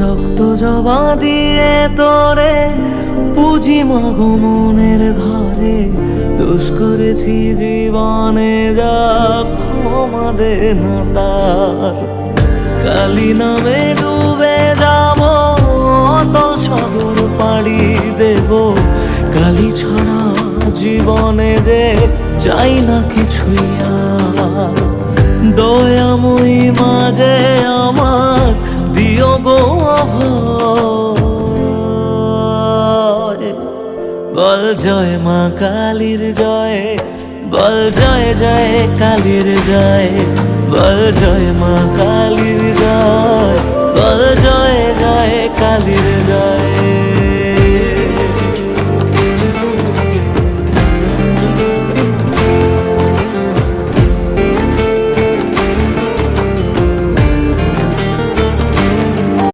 রক্ত জবা দিয়ে তোরে পুজি মাগো মনের ঘরে, দোষ করেছি জীবনে যা ক্ষমা দে না তার। কালী নামে ডুবে যাব অতল সাগর পাড়ি দেব, কালী ছাড়া জীবনে যে চাই না কিছুই আর। দয়াময়ী মাঝে আমার দিও গো অভয়, বল জয় মা কালীর জয়, বল জয় জয় কালীর জয়, বল জয় মা কালীর জয়, বল জয় জয় কালীর